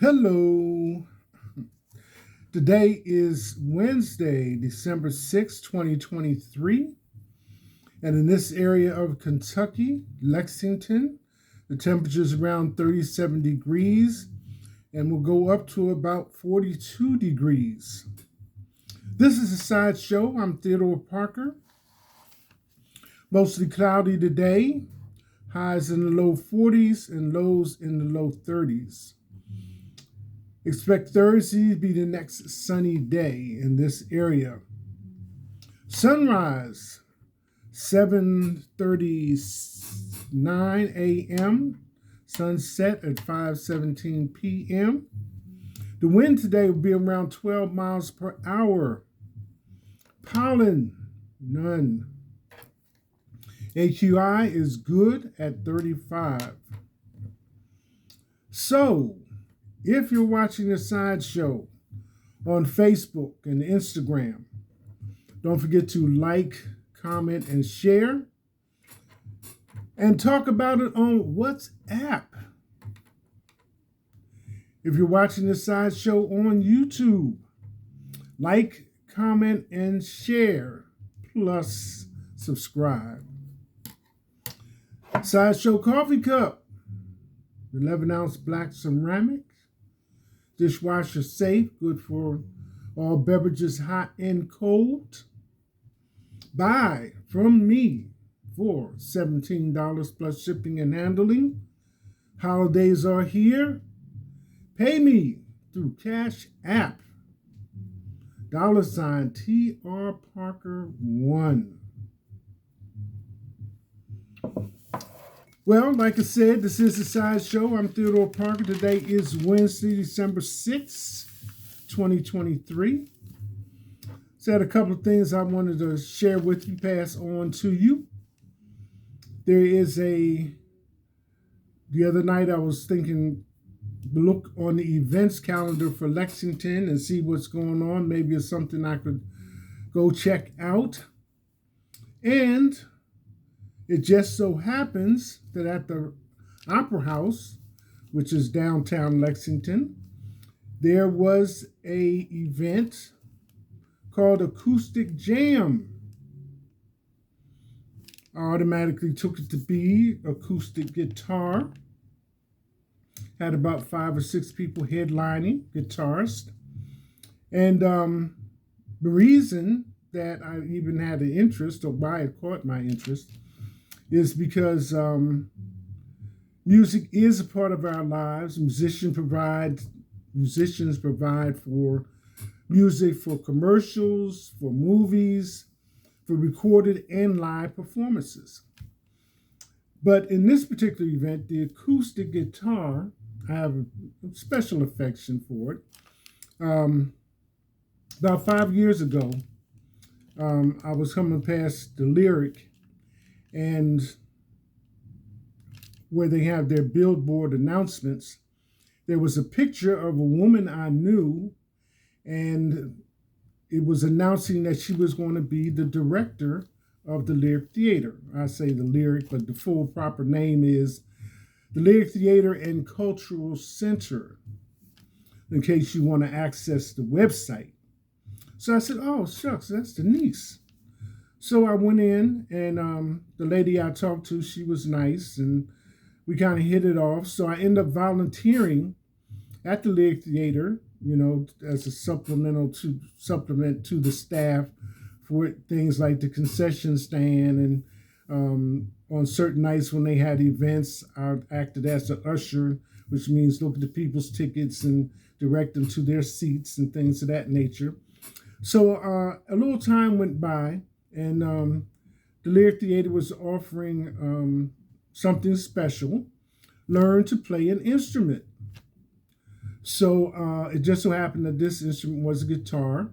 Hello. Today is Wednesday, December 6th, 2023. And in this area of Kentucky, Lexington, the temperature is around 37 degrees and will go up to about 42 degrees. This is a sideshow. I'm Theodore Parker. Mostly cloudy today. Highs in the low 40s and lows in the low 30s. Expect Thursday to be the next sunny day in this area. Sunrise, 7:39 a.m. Sunset at 5:17 p.m. The wind today will be around 12 miles per hour. Pollen, none. AQI is good at 35. So, if you're watching the sideshow on Facebook and Instagram, don't forget to like, comment, and share. And talk about it on WhatsApp. If you're watching the sideshow on YouTube, like, comment, and share, plus subscribe. Sideshow coffee cup, 11-ounce black ceramic. Dishwasher safe, good for all beverages, hot and cold. Buy from me for $17 plus shipping and handling. Holidays are here. Pay me through Cash App. $TR Parker 1. Well, like I said, this is the sideshow. I'm Theodore Parker. Today is Wednesday, December 6th, 2023. So I had a couple of things I wanted to share with you, pass on to you. The other night I was thinking, look on the events calendar for Lexington and see what's going on. Maybe it's something I could go check out. And it just so happens that at the Opera House, which is downtown Lexington, there was an event called Acoustic Jam. I automatically took it to be acoustic guitar. Had about 5 or 6 people headlining, guitarists. And the reason that I even had an interest, or why it caught my interest, is because music is a part of our lives. Musicians provide for music for commercials, for movies, for recorded and live performances. But in this particular event, the acoustic guitar, I have a special affection for it. About 5 years ago, I was coming past the Lyric, and where they have their billboard announcements, there was a picture of a woman I knew, and it was announcing that she was going to be the director of the Lyric Theater. I say the Lyric, but the full proper name is the Lyric Theater and Cultural Center, in case you want to access the website. So I said, oh, shucks, that's Denise. So I went in, and the lady I talked to, she was nice, and we kind of hit it off. So I ended up volunteering at the Lyric Theater, as a supplement to the staff for things like the concession stand. And on certain nights when they had events, I acted as an usher, which means look at the people's tickets and direct them to their seats and things of that nature. So a little time went by, and the Lyric Theater was offering something special, learn to play an instrument. So it just so happened that this instrument was a guitar.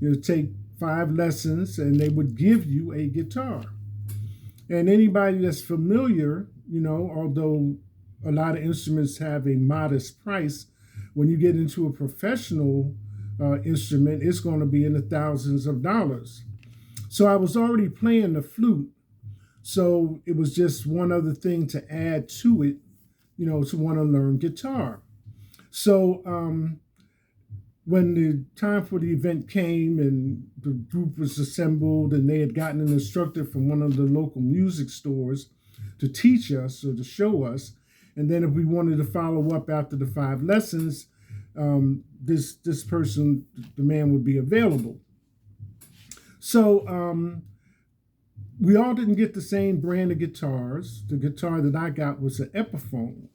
You would take 5 lessons, and they would give you a guitar. And anybody that's familiar, although a lot of instruments have a modest price, when you get into a professional instrument, it's going to be in the thousands of dollars. So I was already playing the flute, so it was just one other thing to add to it, to want to learn guitar. So when the time for the event came and the group was assembled and they had gotten an instructor from one of the local music stores to teach us or to show us, and then if we wanted to follow up after the 5 lessons, this person, the man, would be available. So we all didn't get the same brand of guitars. The guitar that I got was an Epiphone,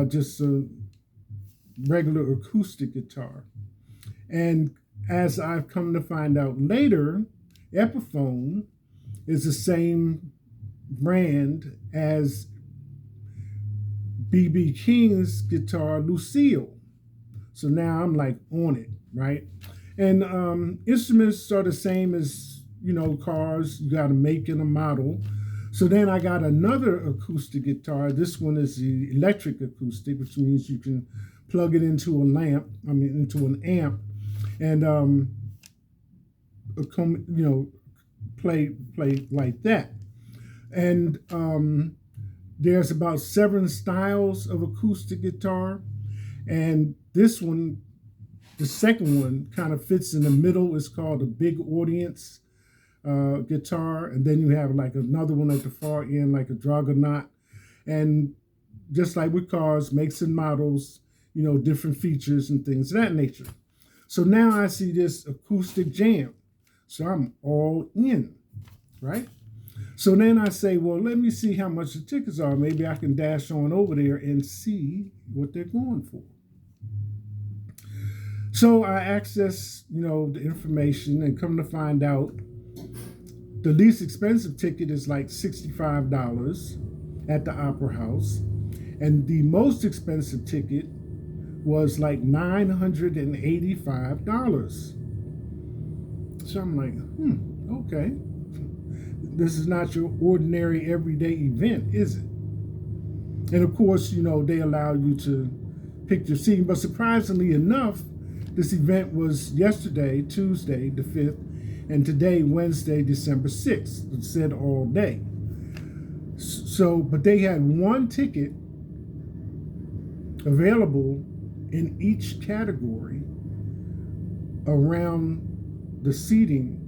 just a regular acoustic guitar. And as I've come to find out later, Epiphone is the same brand as B.B. King's guitar, Lucille. So now I'm like on it, right? And instruments are the same as, cars. You got a make and a model. So then I got another acoustic guitar. This one is the electric acoustic, which means you can plug it into an amp, and play like that. And there's about 7 styles of acoustic guitar, and this one, the second one, kind of fits in the middle. It's called a big audience guitar, and then you have like another one at the far end, like a Dragonaut, and just like with cars, makes and models, different features and things of that nature. So now I see this acoustic jam, so I'm all in, right? So then I say, well, let me see how much the tickets are. Maybe I can dash on over there and see what they're going for. So I access, the information, and come to find out the least expensive ticket is like $65 at the Opera House. And the most expensive ticket was like $985. So I'm like, okay. This is not your ordinary everyday event, is it? And of course, they allow you to pick your seating. But surprisingly enough, this event was yesterday, Tuesday, the 5th, and today, Wednesday, December 6th. It said all day. So, but they had one ticket available in each category around the seating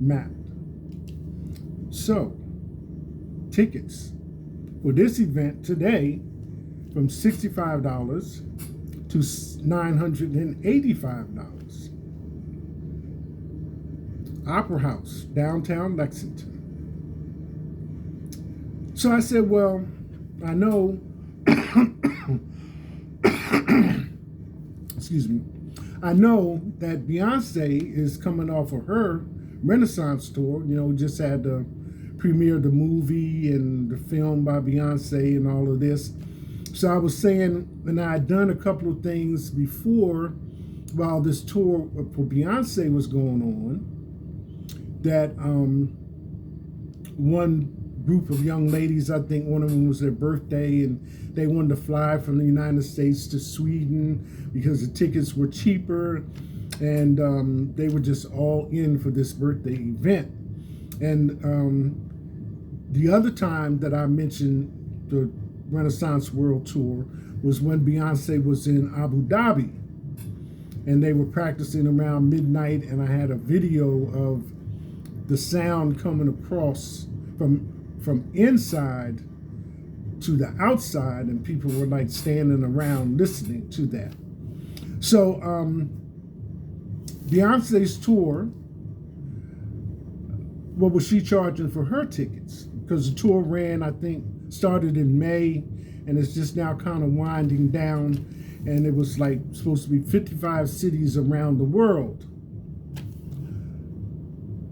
map. So, tickets for this event today from $65 to $985. Opera House, downtown Lexington. So I said, well, I know, excuse me, I know that Beyonce is coming off of her Renaissance tour, just had the premiere of the movie and the film by Beyonce and all of this. So I was saying, and I had done a couple of things before while this tour for Beyonce was going on, that one group of young ladies, I think one of them was their birthday, and they wanted to fly from the United States to Sweden because the tickets were cheaper, and they were just all in for this birthday event. And the other time that I mentioned the Renaissance World Tour was when Beyonce was in Abu Dhabi, and they were practicing around midnight, and I had a video of the sound coming across from inside to the outside, and people were like standing around listening to that. So Beyonce's tour, what was she charging for her tickets? Because the tour started in May, and it's just now kind of winding down, and it was like supposed to be 55 cities around the world.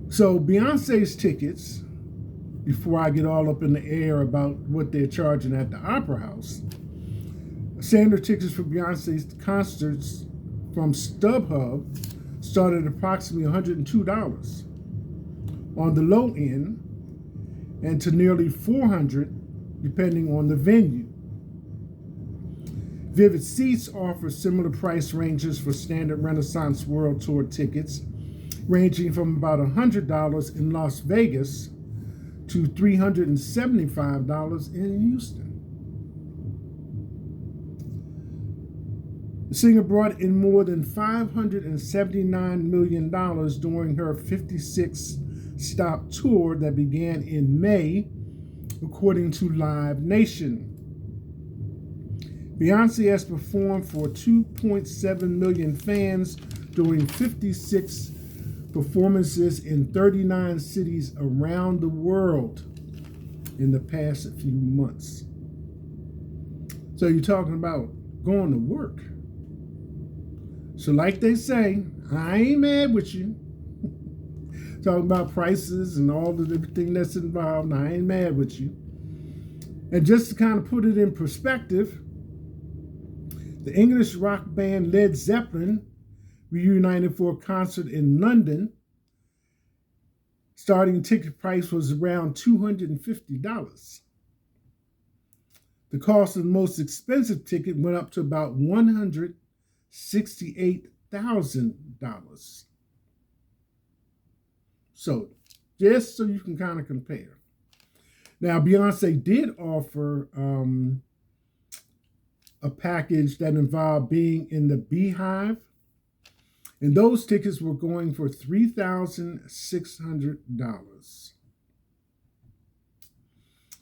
So Beyonce's tickets, before I get all up in the air about what they're charging at the Opera House, standard tickets for Beyonce's concerts from StubHub started at approximately $102 on the low end, and to nearly $400 depending on the venue. Vivid Seats offers similar price ranges for standard Renaissance World Tour tickets, ranging from about $100 in Las Vegas to $375 in Houston. The singer brought in more than $579 million during her 56-stop tour that began in May, according to Live Nation. Beyoncé has performed for 2.7 million fans during 56 performances in 39 cities around the world in the past few months. So you're talking about going to work. So like they say, I ain't mad with you. Talking about prices and all of everything that's involved, I ain't mad with you. And just to kind of put it in perspective, the English rock band Led Zeppelin reunited for a concert in London. Starting ticket price was around $250. The cost of the most expensive ticket went up to about $168,000. So, just so you can kind of compare. Now, Beyonce did offer a package that involved being in the Beehive, and those tickets were going for $3,600.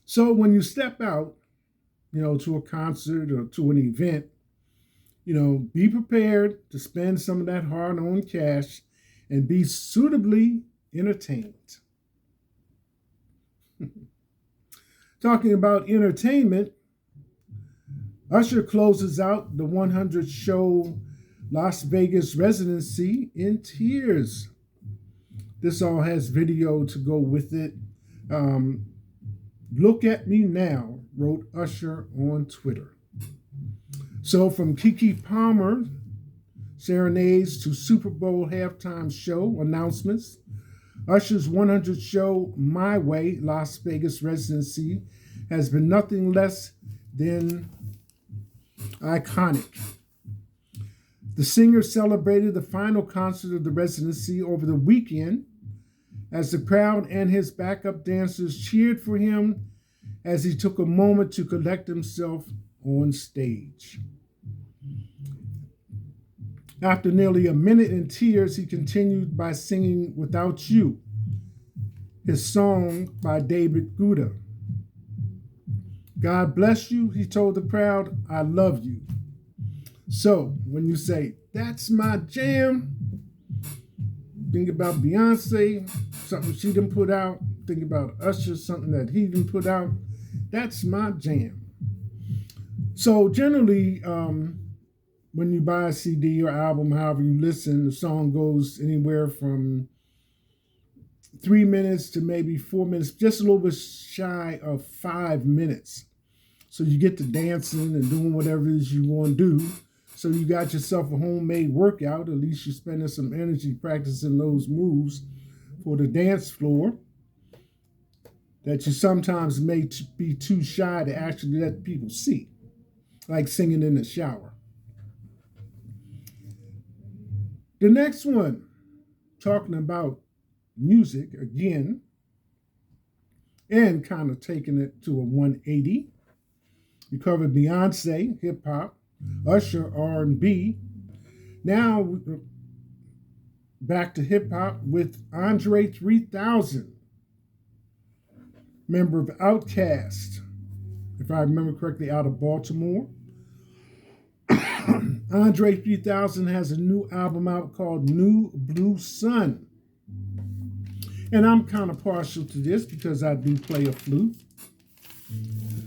So when you step out, to a concert or to an event, be prepared to spend some of that hard-earned cash and be suitably entertained. Talking about entertainment, Usher closes out the 100-show Las Vegas residency in tears. This all has video to go with it. Look at me now, wrote Usher on Twitter. So from Keke Palmer serenades to Super Bowl halftime show announcements, Usher's 100 show My Way Las Vegas residency has been nothing less than iconic. The singer celebrated the final concert of the residency over the weekend as the crowd and his backup dancers cheered for him as he took a moment to collect himself on stage. After nearly a minute in tears, he continued by singing Without You, his song by David Guetta. God bless you, he told the crowd, I love you. So when you say, that's my jam, think about Beyonce, something she done put out. Think about Usher, something that he done put out. That's my jam. So generally, when you buy a CD or album, however you listen, the song goes anywhere from 3 minutes to maybe 4 minutes, just a little bit shy of 5 minutes. So you get to dancing and doing whatever it is you want to do. So you got yourself a homemade workout. At least you're spending some energy practicing those moves for the dance floor that you sometimes may be too shy to actually let people see, like singing in the shower. The next one, talking about music again, and kind of taking it to a 180. You covered Beyonce, hip hop, Usher, R&B. Now back to hip hop with Andre 3000, member of Outkast, if I remember correctly, out of Baltimore. Andre 3000 has a new album out called New Blue Sun. And I'm kind of partial to this because I do play a flute.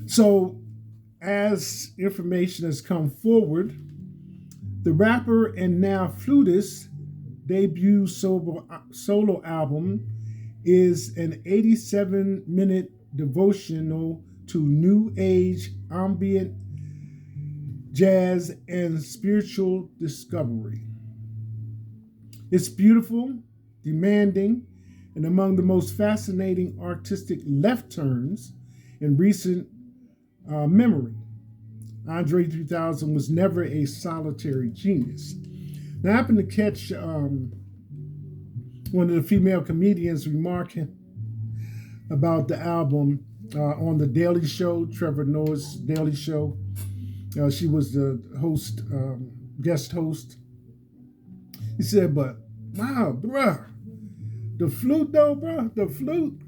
So as information has come forward, the rapper and now flutist debut solo album is an 87-minute devotional to new age ambient jazz and spiritual discovery. It's beautiful, demanding, and among the most fascinating artistic left turns in recent memory. Andre 3000 was never a solitary genius. Now, I happened to catch one of the female comedians remarking about the album on The Daily Show, Trevor Noah's Daily Show. She was the host guest host. He said, but wow, bruh, the flute though, bruh, the flute.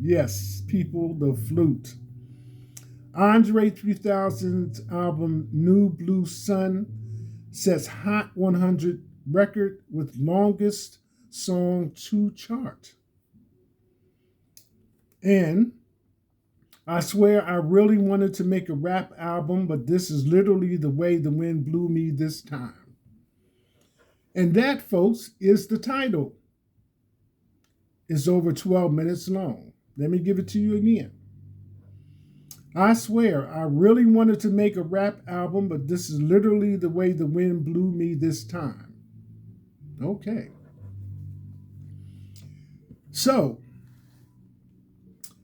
Yes, people, the flute. Andre 3000's album New Blue Sun sets Hot 100 record with longest song to chart. And I swear I really wanted to make a rap album, but this is literally the way the wind blew me this time. And that, folks, is the title. It's over 12 minutes long. Let me give it to you again. I swear I really wanted to make a rap album, but this is literally the way the wind blew me this time. Okay. So,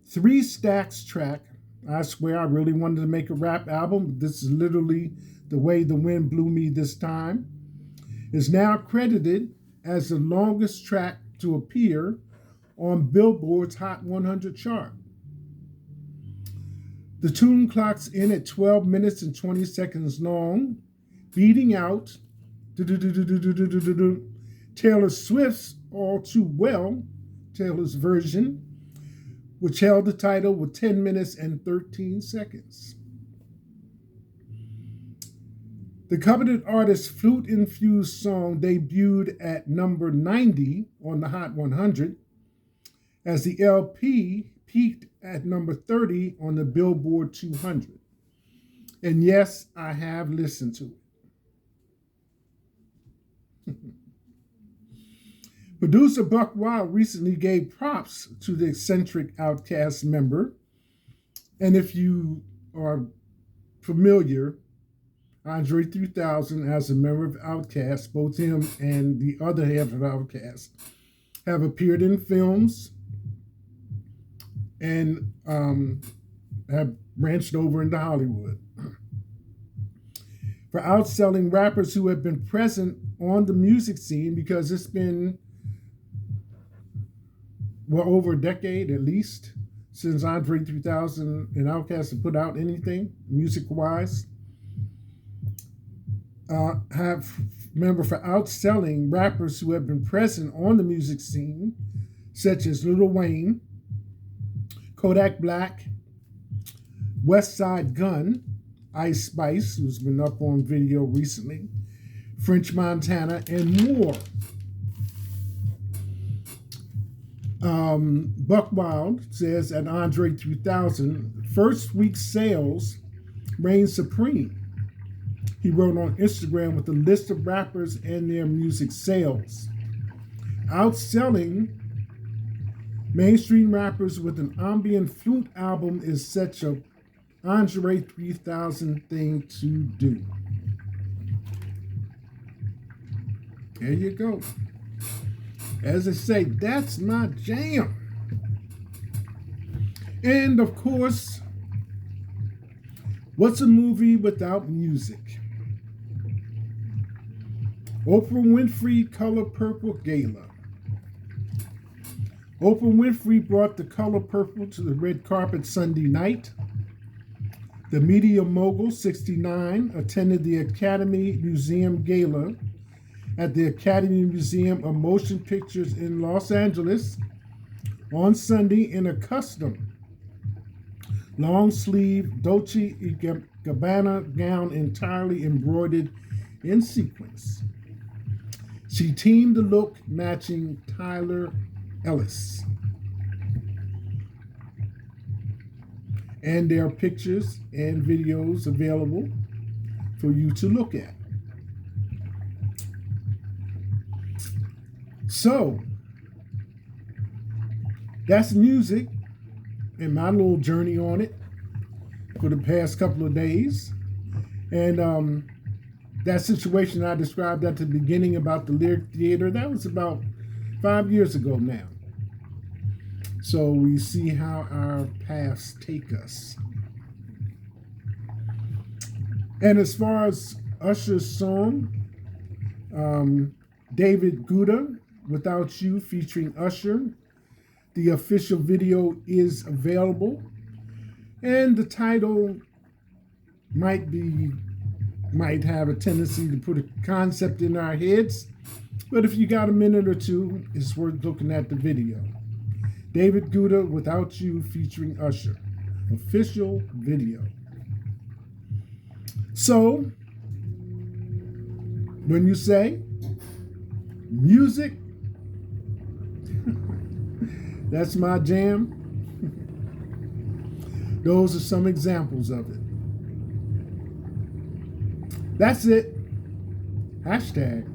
3 Stacks track, I swear I really wanted to make a rap album, but this is literally the way the wind blew me this time, is now credited as the longest track to appear on Billboard's Hot 100 chart. The tune clocks in at 12 minutes and 20 seconds long, beating out Taylor Swift's All Too Well, Taylor's version, which held the title with 10 minutes and 13 seconds. The coveted artist's flute-infused song debuted at number 90 on the Hot 100, as the LP peaked at number 30 on the Billboard 200. And yes, I have listened to it. Producer Buck Wild recently gave props to the eccentric Outkast member. And if you are familiar, Andre 3000 as a member of Outkast, both him and the other half of Outkast, have appeared in films and have branched over into Hollywood. For outselling rappers who have been present on the music scene, because it's been, well, over a decade at least since Andre 3000 and Outkast have put out anything music-wise. Remember, for outselling rappers who have been present on the music scene, such as Lil Wayne, Kodak Black, West Side Gun, Ice Spice, who's been up on video recently, French Montana, and more. Buck Wild says at Andre 3000, first week sales reign supreme. He wrote on Instagram with a list of rappers and their music sales. Outselling mainstream rappers with an ambient flute album is such a Andre 3000 thing to do. There you go. As I say, that's my jam. And of course, what's a movie without music? Oprah Winfrey Color Purple Gala. Oprah Winfrey brought the color purple to the red carpet Sunday night. The media mogul, 69, attended the Academy Museum Gala at the Academy Museum of Motion Pictures in Los Angeles on Sunday in a custom long-sleeve Dolce & Gabbana gown entirely embroidered in sequins. She teamed the look matching Tyler Ellis. And there are pictures and videos available for you to look at. So, that's music and my little journey on it for the past couple of days. And that situation I described at the beginning about the Lyric Theater, that was about 5 years ago now. So we see how our paths take us. And as far as Usher's song, David Guetta, Without You, featuring Usher, the official video is available. And the title might be might have a tendency to put a concept in our heads, but if you got a minute or two, it's worth looking at the video. David Guetta, Without You, featuring Usher. Official video. So, when you say music, that's my jam, those are some examples of it. That's it. Hashtag